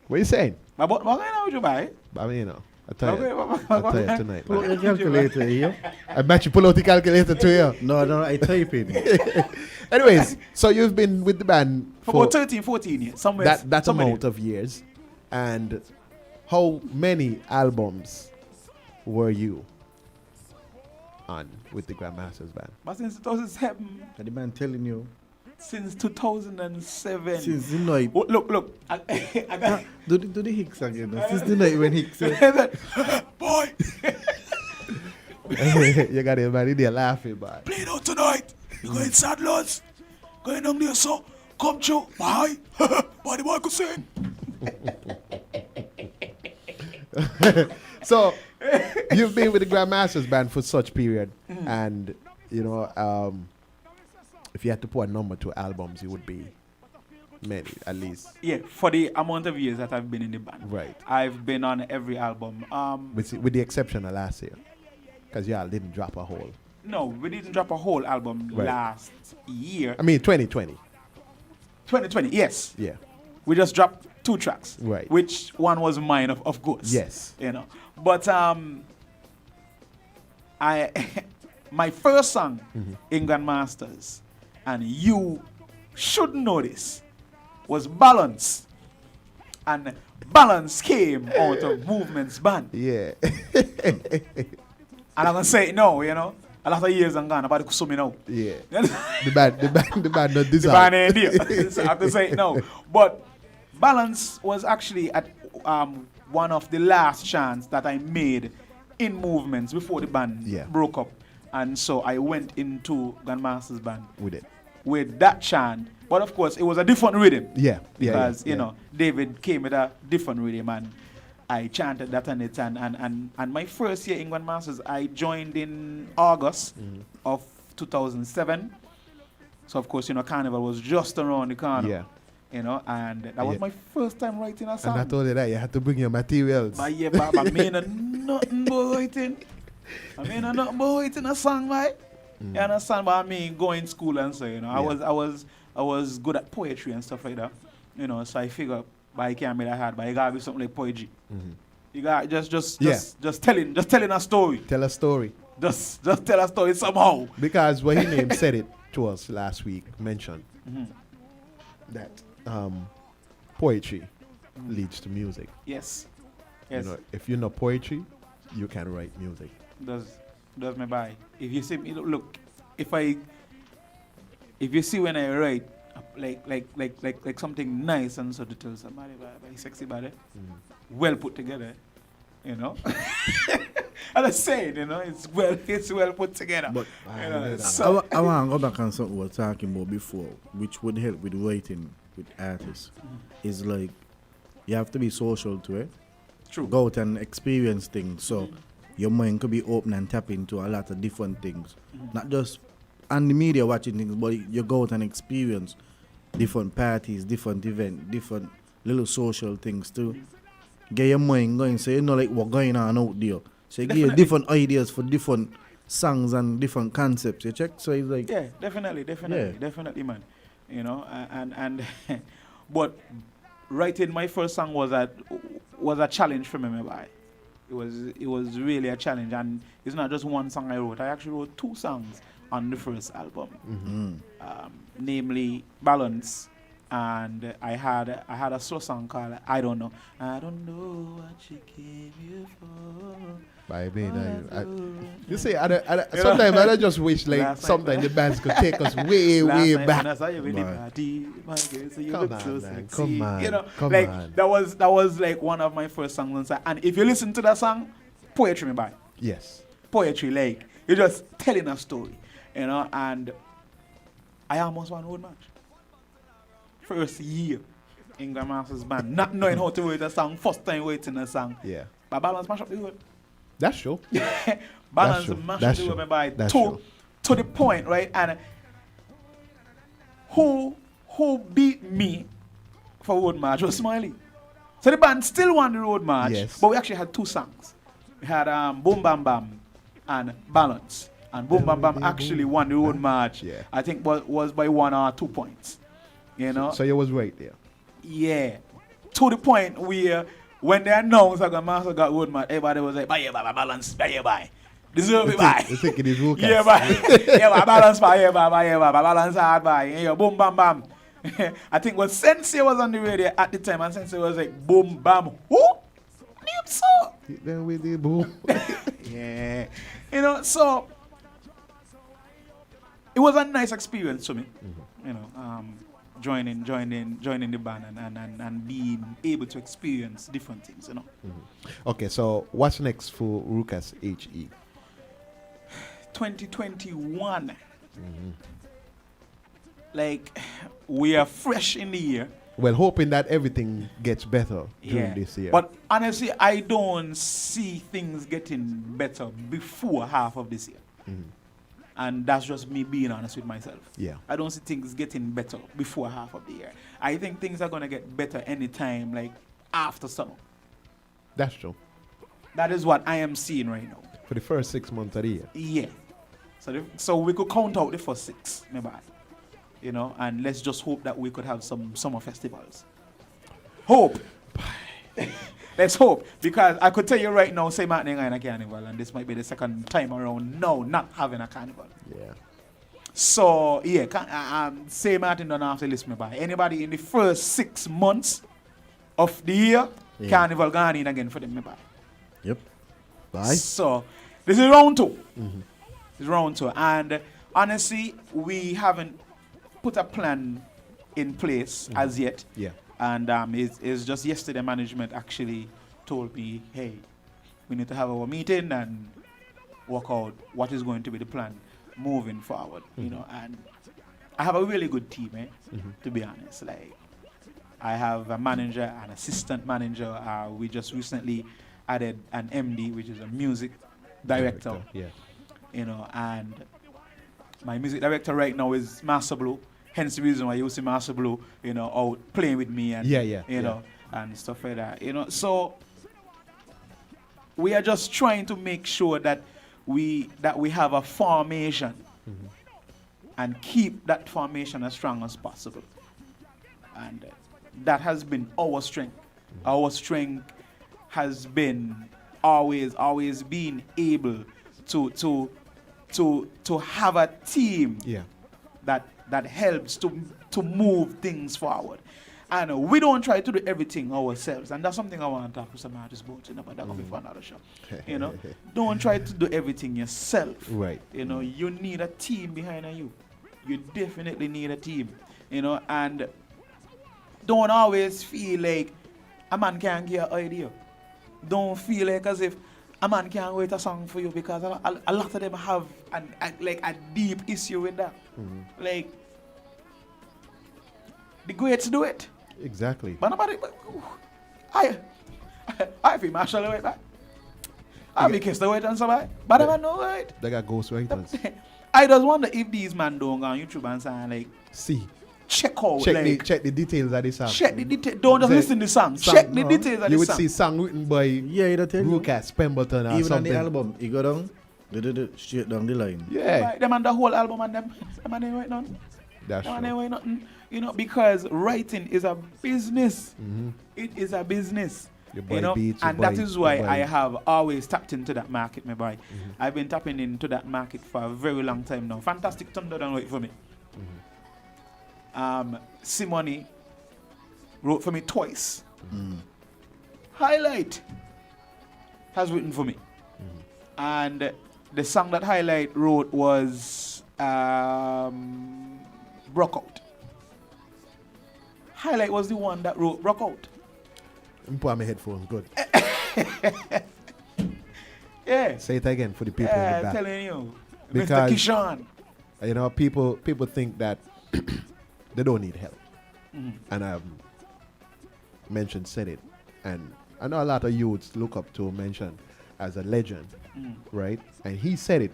What are you saying? But what kind of would you buy? I mean, you know. I'll tell you tonight. Pull out the calculator here. I bet you pull out the calculator to you. No, I type it. Anyways, so you've been with the band for about 13, 14 years. Somewhere. That amount of years. And how many albums were you on with the Grandmasters band? But since 2007. The man telling you. Since 2007. Since the night. Oh, look. I got do the Hicks again. Since the night when Hicks said, boy. You got everybody there laughing, boy. Play it out tonight. You going sad lads. Going down there, so come Joe. Bye. What the boy could sing. So you've been with the Grandmasters band for such period, and you know, if you had to put a number to albums, it would be many, at least. Yeah, for the amount of years that I've been in the band. Right. I've been on every album. With the exception of last year, because y'all didn't drop a whole No, we didn't drop a whole album Right. last year. I mean, 2020. 2020, yes. Yeah. We just dropped 2 tracks. Right. Which one was mine, of course. Yes. You know. But I my first song, England Masters, and you should know this, was Balance. And Balance came out of Movement's band. Yeah. And I'm gonna say it now, you know. A lot of years and gone, about to sue me now. Yeah. the band not The deserve. band ain't there. So I have to say it now. But Balance was actually at one of the last chants that I made in Movements before the band broke up. And so I went into Grandmaster's band with that chant. But of course, it was a different rhythm. Yeah. Because, you know, David came with a different rhythm and I chanted that on it. And my first year in Grandmasters, I joined in August of 2007. So, of course, you know, Carnival was just around the corner. Yeah. You know, and that was my first time writing a song. And not only that, you had to bring your materials. But yeah, but I mean nothing but writing. I mean nothing but writing a song, right? You understand? But I mean going school and so, you know, I was good at poetry and stuff like that. You know, so I figured but I can't be that hard, but you gotta be something like poetry. You got just telling a story. Tell a story. Just tell a story somehow. Because when he said it to us last week, mentioned that poetry leads to music. Yes. You know, if you know poetry, you can write music. Does me buy. If you see me look, if you see when I write like something nice and so to tell somebody by sexy body, well put together, you know. And I say it, you know, it's well put together. But you know, so I want to go back on something we were talking about before, which would help with writing with artists. Is like you have to be social to it. True. Go out and experience things. So your mind could be open and tap into a lot of different things. Not just on the media watching things, but you go out and experience different parties, different events, different little social things to get your mind going. So you know like what's going on out there. So you get different ideas for different songs and different concepts. You check? So it's like definitely, man. You know, and but writing my first song was a challenge for me, boy. It was really a challenge, and it's not just one song I wrote. I actually wrote 2 songs on the first album, namely Balance, and I had a slow song called I Don't Know. I don't know what you came here for. By me, you see, sometimes I just wish like sometimes the bands could take us way back. Come on, you know, come like on. that was like one of my first songs. And if you listen to that song, poetry me by. Yes. Poetry, like you're just telling a story, you know. And I almost won Road March. First year in Grandmaster's band, not knowing how to write a song, first time writing a song. Yeah. But Balance mash up the word. That's true. Balance mash up the word by to the point, right? And who beat me for Road March was Smiley. So the band still won the Road March, but we actually had 2 songs. We had Boom Bam Bam and Balance. And Boom Bam Bam actually won the Road March. Yeah. I think was by 1 or 2 points. You know? So you was right there. Yeah. To the point where when they announced that Grandmaster got Road March, everybody was like, bye, Balance, bye. Deserve it, bye. You're thinking it's Rucas. Yeah, bye. Yeah, Balance, bye, Balance hard, bye. Yeah, Boom Bam Bam. I think when Sensei was on the radio at the time, and Sensei was like, Boom Bam, who? Name so. Then we did boom. Yeah. You know, so it was a nice experience to me. You know, joining the band and being able to experience different things, you know. Okay, so what's next for Rucas HE? 2021. Like, we are fresh in the year. Well, hoping that everything gets better during this year. But honestly, I don't see things getting better before half of this year. And that's just me being honest with myself. Yeah. I don't see things getting better before half of the year. I think things are going to get better anytime, like, after summer. That's true. That is what I am seeing right now. For the first 6 months of the year. Yeah. So we could count out the first 6, maybe. You know, and let's just hope that we could have some summer festivals. Hope. Let's hope, because I could tell you right now, say Mache ain't a carnival, and this might be the second time around now not having a carnival. Yeah. So yeah, say Martin don't have to listen me by. Anybody in the first 6 months of the year, carnival gone in again for them me by. Yep. Bye. So this is round 2. This is round 2, and honestly, we haven't put a plan in place as yet. Yeah. And it's just yesterday management actually told me, hey, we need to have our meeting and work out what is going to be the plan moving forward, you know. And I have a really good team, to be honest. Like, I have a manager, an assistant manager. We just recently added an MD, which is a music director. Yeah. You know, and my music director right now is Master Blue. Hence the reason why you see Master Blue, you know, out playing with me and you know, and stuff like that. You know, so we are just trying to make sure that we have a formation and keep that formation as strong as possible. And that has been our strength. Our strength has been always being able to have a team that helps to move things forward. And we don't try to do everything ourselves. And that's something I want to talk to some artists about, you know, but that will be for another show. You know, don't try to do everything yourself. Right. You know, you need a team behind you. You definitely need a team. You know, and don't always feel like a man can't get an idea. Don't feel like as if a man can't write a song for you, because a lot of them have a deep issue with that. Like, the greats do it. Exactly. But nobody, I feel Marshall right back. I be kissed the weight and somebody, but I don't know right. They got ghostwriters. I just wonder if these men don't go on YouTube and say like, check the details of the song. Check the details. Don't just listen to the song. Check the details of the song. You would see song written by Rucas Pemberton or even something. on the album, you go down, straight down the line. Yeah. Right, them on the whole album and them ain't write nothing. That's true. Ain't write nothing. You know, because writing is a business. It is a business. You know, and that is why I have always tapped into that market, my boy. I've been tapping into that market for a very long time now. Fantastic Thunder don't wait for me. Simone wrote for me twice. Highlight has written for me. And the song that Highlight wrote was Broke Out. Highlight was the one that wrote Broke Out. I'm put on my headphones, good. Yeah. Say it again for the people in the back. I'm telling you. Because, Mr. Kishan. You know, people think that they don't need help. And Mention said it. And I know a lot of youths look up to Mention as a legend, right? And he said it.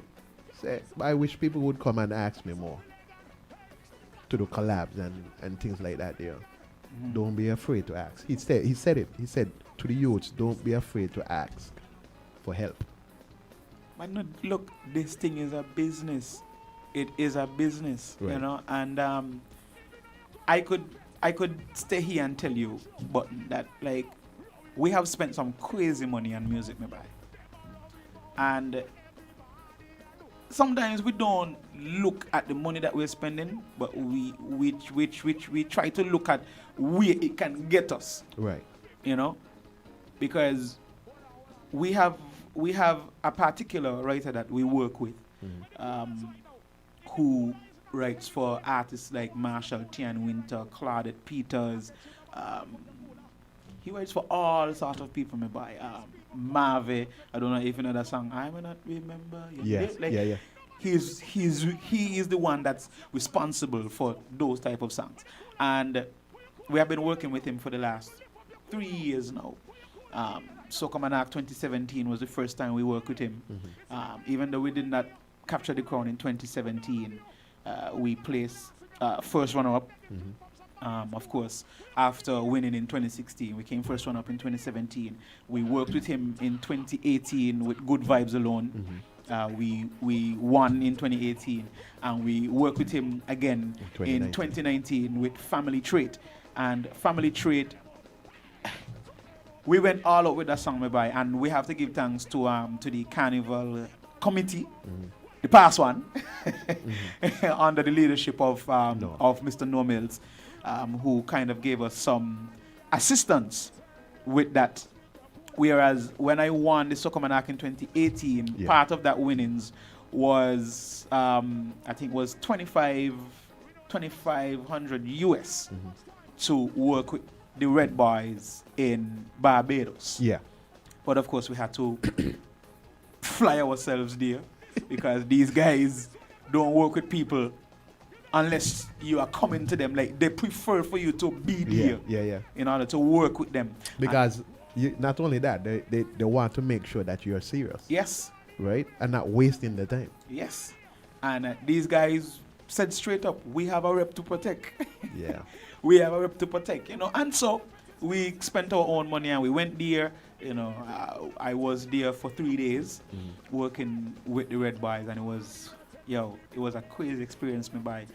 Said, I wish people would come and ask me more to do collabs and things like that there. Don't be afraid to ask. He said it. He said to the youths, don't be afraid to ask for help. But no, look, this thing is a business. It is a business, right. You know, and I could stay here and tell you, but that like we have spent some crazy money on music, maybe, and sometimes we don't look at the money that we're spending, but we try to look at where it can get us. Right. You know, because we have a particular writer that we work with, who writes for artists like Marshall, Tian Winter, Claudette Peters. He writes for all sorts of people. Mache, I don't know if you know that song. I may not remember. Yes. Yeah. He is the one that's responsible for those type of songs, and we have been working with him for the last 3 years now. So Come and Act 2017 was the first time we worked with him. Even though we did not capture the crown in 2017, we placed first runner-up. Of course, after winning in 2016, we came first runner-up in 2017. We worked with him in 2018 with Good Vibes Alone. we won in 2018, and we worked with him again in 2019 with Family Trait. And Family Trait, we went all out with that song, by, and we have to give thanks to the Carnival Committee, the past one, under the leadership of Mr. No Mills, who kind of gave us some assistance with that. Whereas when I won the Sokomanak in 2018, part of that winnings was, I think, was 2,500 US to work with the Red Boys in Barbados. Yeah. But of course, we had to fly ourselves there because these guys don't work with people unless you are coming to them. Like, they prefer for you to be there in order to work with them. Because not only that, they want to make sure that you're serious. Yes. Right? And not wasting the time. Yes. And these guys said straight up, we have a rep to protect. Yeah. We have a rep to protect, and so we spent our own money and we went there. I was there for 3 days working with the Red Boys, and it was a crazy experience, me by.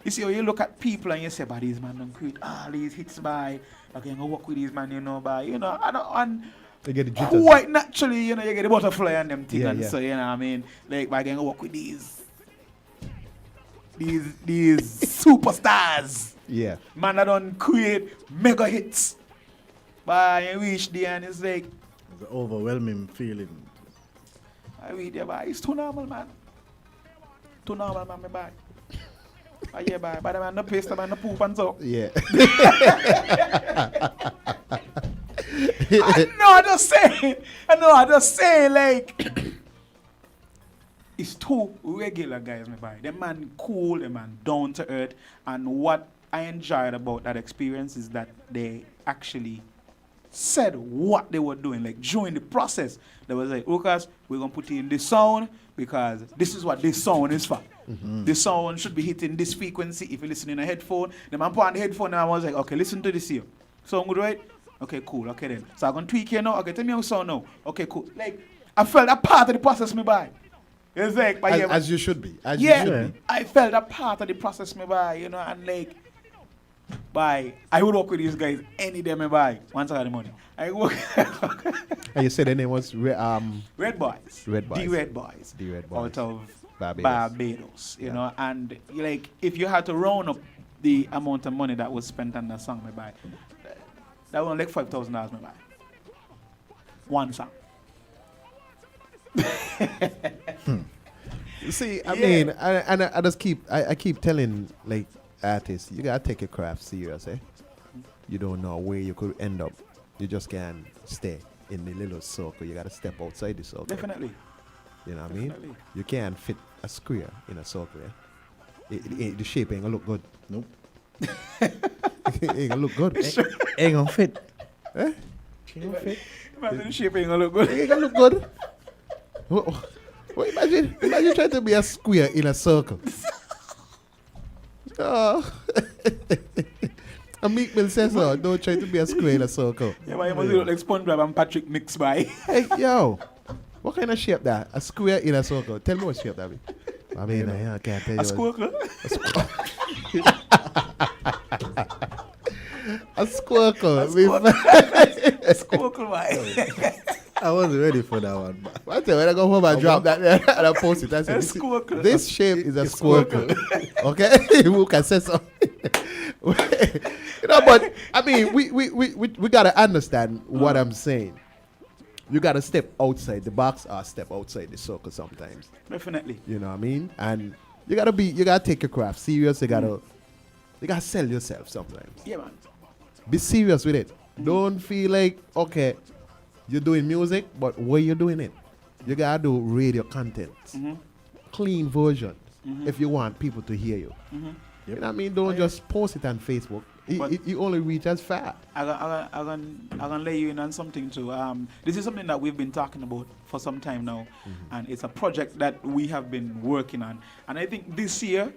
You see, you look at people and you say, but these man don't create all these hits by, okay, go work with these man, by, and they get the jitters. Quite naturally, you get the butterfly and them things, and so, what I mean, like, by going to work with these superstars. Yeah. Man, I don't create mega hits. But I reach there and it's like, it's an overwhelming feeling. I read there, but it's too normal, man. Too normal, man, me bad. Yeah, but the man, the paste, the man, the poop and so. Yeah. I just say, like, it's too regular, guys, me buy. The man cool, the man down to earth, and what I enjoyed about that experience is that they actually said what they were doing. Like, during the process, they was like, Rucas, we're going to put in this sound because this is what this sound is for. This sound should be hitting this frequency. If you listen in a headphone, the man put on the headphone and I was like, okay, listen to this here. Sound good, right? Okay, cool. Okay, then. So I'm going to tweak here now. Okay, tell me how sound now. Okay, cool. Like, I felt that part of the process me by. It's like, as you should be. As you should be. I felt that part of the process me by, and like, I would work with these guys any day me by once I got the money. I work. And you said the name was Red Boys. Red Boys. The Red Boys. The Red Boys. Out of Barbados. You know, and like, if you had to round up the amount of money that was spent on that song me by, that was like $5,000 me by. One song. See, I mean, I just keep telling, like, artists, you gotta take your craft serious, eh? You don't know where you could end up. You just can't stay in the little circle. You gotta step outside the circle. Definitely. You know what I mean? You can't fit a square in a circle, eh? The shape ain't gonna look good. Nope. It ain't gonna look good. Ain't gonna fit. Eh? Ain't gonna fit. Imagine the shape ain't gonna look good. It ain't gonna look good. Well, imagine trying to be a square in a circle. Oh. A Meek Mill says so. Don't try to be a square in a circle. Yeah, but you must look like SpongeBob and Patrick mixed by. Hey, yo. What kind of shape that? A square in a circle. Tell me what shape that be. I mean, I can't tell you. A squircle? A squircle. A squircle, why? I wasn't ready for that one. I tell you, when I go home and drop that there and I post it, I say, this shape is a squircle. Okay? Who can say so? But I mean, we gotta understand what I'm saying. You gotta step outside the box or step outside the circle sometimes. Definitely. You know what I mean? And you gotta take your craft serious. You gotta sell yourself sometimes. Yeah, man. Be serious with it. Don't feel like, okay, you're doing music, but where you doing it? You gotta do radio content, clean version, if you want people to hear you. You know what I mean? Don't just post it on Facebook. You only reach as far. I'm gonna lay you in on something too. This is something that we've been talking about for some time now, and it's a project that we have been working on. And I think this year,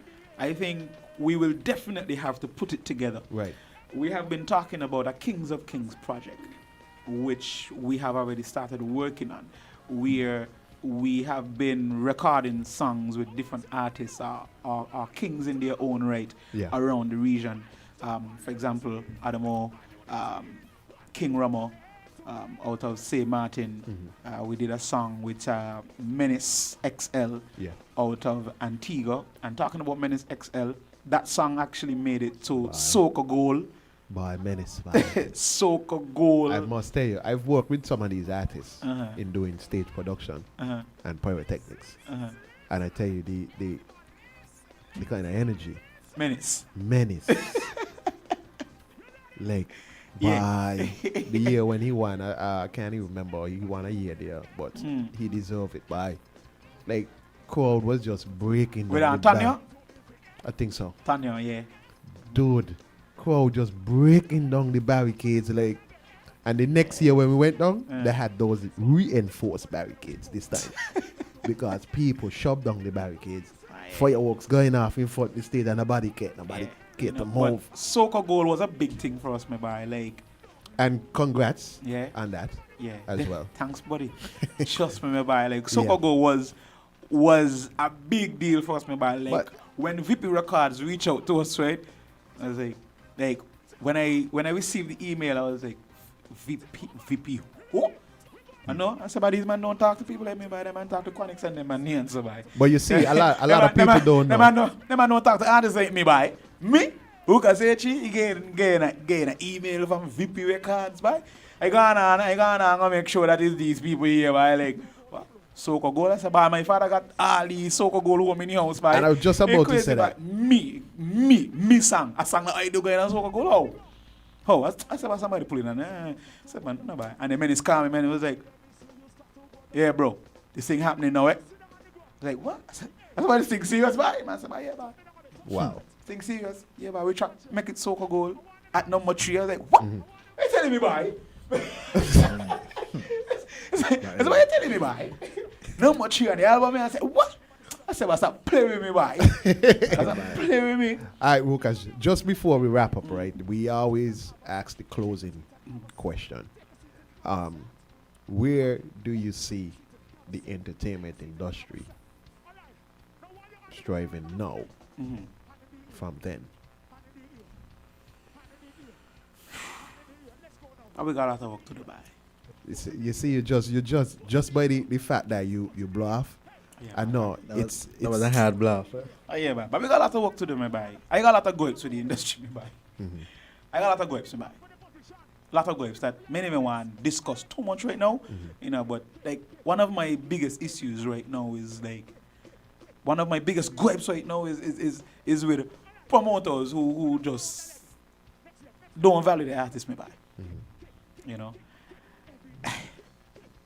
we will definitely have to put it together. Right. We have been talking about a Kings of Kings project, which we have already started working on, where we have been recording songs with different artists, are kings in their own right around the region. For example, Adamo, King Ramo, out of St. Martin. We did a song with Menace XL out of Antigua. And talking about Menace XL, that song actually made it to Soca Gold. By Menace. Soca Gold. I must tell you, I've worked with some of these artists in doing stage production and pyrotechnics. And I tell you, the kind of energy. Menace. Like, by the year when he won, I can't even remember, he won a year there, but he deserved it. By, like, crowd was just breaking. With Antonio? I think so. Antonio, yeah. Dude, crowd just breaking down the barricades, like, and the next year when we went down, they had those reinforced barricades this time. Because people shoved down the barricades. Fireworks going off in front of the stage and nobody get to move. Soca Gold was a big thing for us, my boy. Like, and congrats on that as well. Thanks, buddy. Trust me, my boy. Like, Soca Gold was a big deal for us, my boy. Like, when VP Records reached out to us, right? I was like when I received the email, I was like, VP who? I know. I said, but these men don't talk to people like me, but they man talk to Chronics and them and names, so by. But you see, a lot of people don't know. They man don't talk to artists like me, by. Me? Rucas HE, getting an email from VP Records, by. I gonna make sure that it's these people here, by, like, what? Soca Gold. I said, but my father got all these Soca Gold home in the house, by. And I was just about to say that. Me sang. A song that I do going on Soca Gold, how? I said, but somebody pulling on. I said, man, no, bye. And the man is calm, man. He was like, yeah, bro, this thing happening now, eh? I was like, what? I said, that's why this thing serious, bye. Man, I said, yeah, bye. Wow. Thing serious. Yeah, bye. We try to make it Soca Gold at number 3. I was like, what? What are you telling me, bye? That's what you're telling me, bye. Number 3 on the album, I said, what? I said, well, stop playing with me, bye. Stop playing with me. All right, Rucas, just before we wrap up, right, we always ask the closing question. Where do you see the entertainment industry striving now from then? We got a lot of work to do, bye. You see, you just by the fact that you blow off. Yeah, I know that was a hard bluff. Oh yeah, man. But we got a lot of work to do, my boy. I got a lot of gripes with the industry, my boy. I got a lot of gripes, my boy. A lot of gripes that many men want to discuss too much right now, you know. But like one of my biggest issues right now is like one of my biggest gripes right now is with promoters who just don't value the artist, my boy. You know.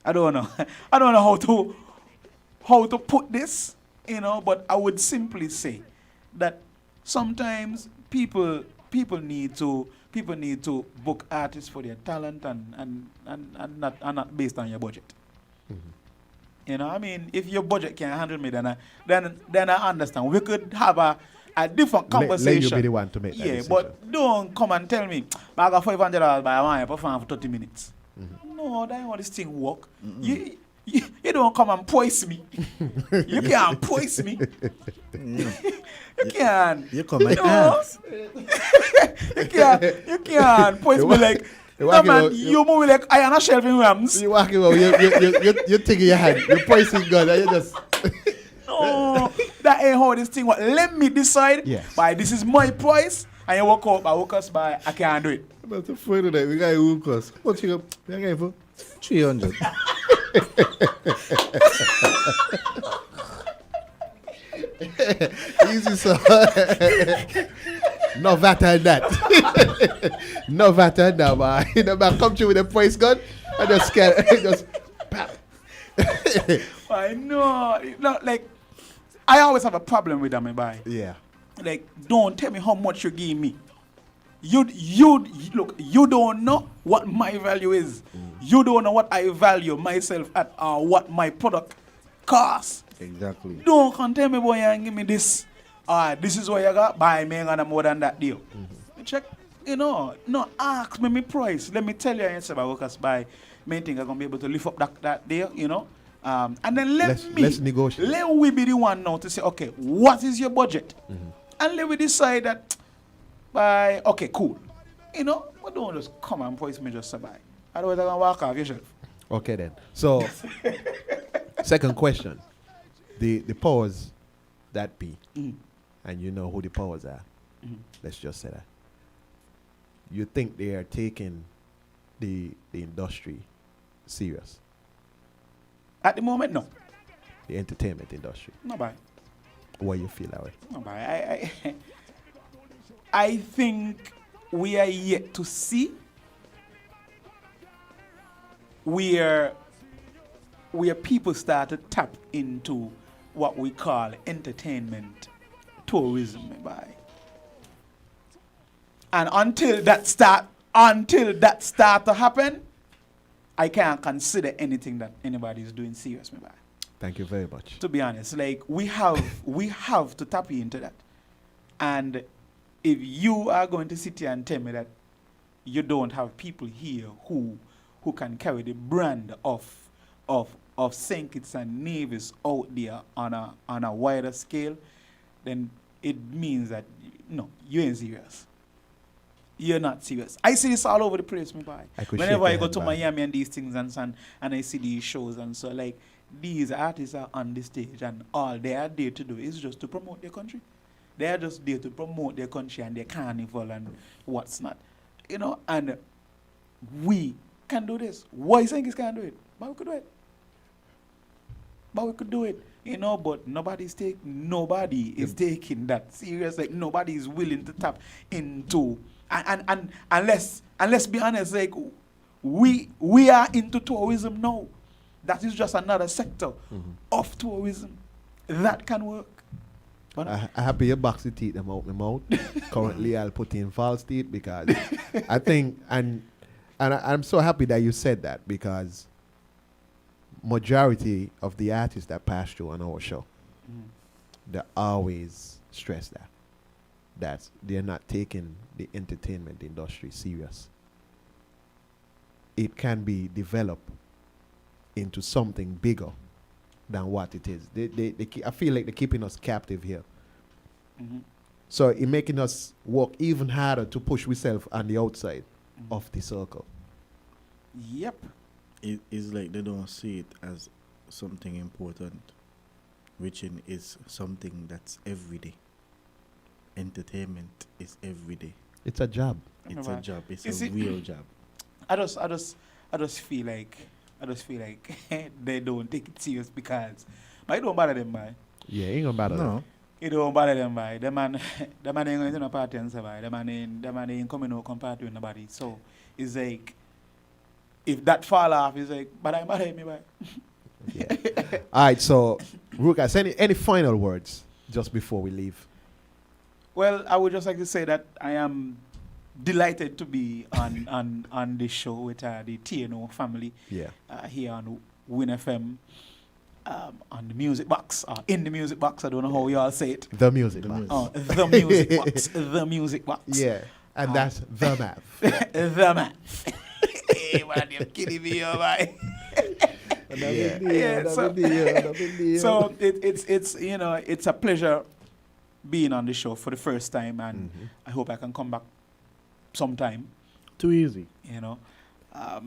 I don't know. I don't know how to put this, you know, but I would simply say that sometimes people need to book artists for their talent and not based on your budget. You know, I mean, if your budget can't handle me, then I understand. We could have a different conversation. Let you be the one to make that decision. But don't come and tell me, I got $500 by I perform for 30 minutes. No, that ain't how this thing work. You don't come and poison me. You can't poison me. You can't. You come and ask. You can't poison me like. No man, you move like I am a shelving rams. You walking about, you taking your hand, you poison God, and you just. No, that ain't how this thing work. Let me decide. Yes. By this is my price, and you walk out by Rucas by I can't do it. But the friend of that, we got Rucas. What you got? You getting for 300. Easy, so. No better than that. No better than that, man. You know, man, come through with a price gun and just scared. Just pop. I know. No, like, I always have a problem with that, my boy. Yeah. Like, don't tell me how much you give me. You look, you don't know what my value is. You don't know what I value myself at or what my product costs. Exactly. Don't come tell me, boy, and give me this. This is what you got. Buy me and more than that deal. Check, you know, no, ask me my price. Let me tell you, I about Rucas by main thing I'm gonna be able to lift up that deal, you know. And then let's negotiate. let we be the one now to say, okay, what is your budget? And let we decide that by, okay, cool. You know, we don't just come and voice me just survive. Otherwise, I can walk off yourself. Okay then. So, second question: the powers that be, and you know who the powers are. Let's just say that. You think they are taking the industry serious? At the moment, no. The entertainment industry. No bye. Why you feel that way? No bye. I think we are yet to see where people start to tap into what we call entertainment tourism, by. And until that start to happen, I can't consider anything that anybody is doing serious, by. Thank you very much. To be honest, like we have to tap into that. And if you are going to sit here and tell me that you don't have people here who can carry the brand of St Kitts and Nevis out there on a wider scale, then it means that no, you ain't serious. You're not serious. I see this all over the place, my boy. Whenever I go to Miami and these things and I see these shows and so, like, these artists are on the stage and all they are there to do is just to promote their country. They are just there to promote their country and their carnival and what's not. You know, and we can do this. Why St Kitts can't do it? But we could do it. But we could do it. You know, but nobody is taking that serious. Like, nobody is willing to tap into. And let's be honest, like, we are into tourism now. That is just another sector of tourism that can work. I happy you box the teeth them out my mouth. Currently, I'll put in false teeth because I think, and I'm so happy that you said that, because majority of the artists that pass through on our show, they always stress that they're not taking the entertainment industry serious. It can be developed into something bigger than what it is. I feel like they're keeping us captive here. So it's making us work even harder to push ourselves on the outside of the circle. Yep. It's like they don't see it as something important, which is something that's everyday. Entertainment is everyday. It's a job. It's a job. It's a real job. I just feel like they don't take it serious because it don't bother them, by. Yeah, it ain't gonna bother them. It don't bother them, by. The man ain't going to no party and survive. The man ain't coming out come party with nobody. So it's like, if that fall off, it's like, but I'm bother me, by. Yeah. All right, so Rucas, any final words just before we leave? Well, I would just like to say that I am delighted to be on this show with the TNO family. Yeah. Here on WINN FM, on the music box, in the music box. I don't know how we all say it. The music box. The music box. The music box. Yeah, and that's the map. The map. Hey, what are you kidding me, boy? So it's you know, it's a pleasure being on the show for the first time, and I hope I can come back sometime. Too easy. You know.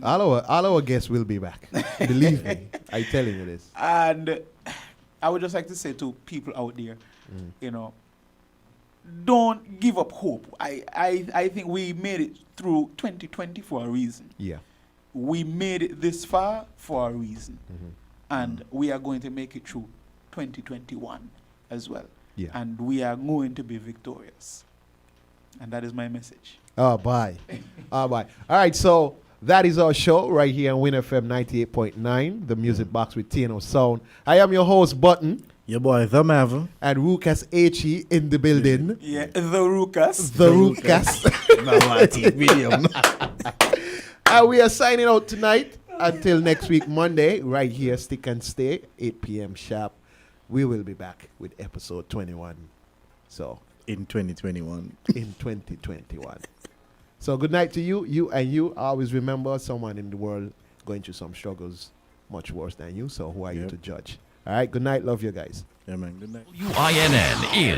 All our guests will be back. Believe me, I'm telling you this. And I would just like to say to people out there, you know, don't give up hope. I think we made it through 2020 for a reason. Yeah. We made it this far for a reason. And we are going to make it through 2021 as well. Yeah. And we are going to be victorious. And that is my message. Oh, bye. Oh, bye. All right, so that is our show right here on WINN FM 98.9, the music box with TNO Sound. I am your host, Button. Your boy, The Maver. And Rucas HE in the building. Yeah, the Rucas. The Rucas. And we are signing out tonight. Until next week, Monday, right here, Stick and Stay, 8 p.m. sharp. We will be back with episode 21. So, in 2021. In 2021. So, good night to you. You always remember someone in the world going through some struggles. much worse than you. So who are you to judge? All right. Good night. Love you guys. Yeah, man. Good night. WINN is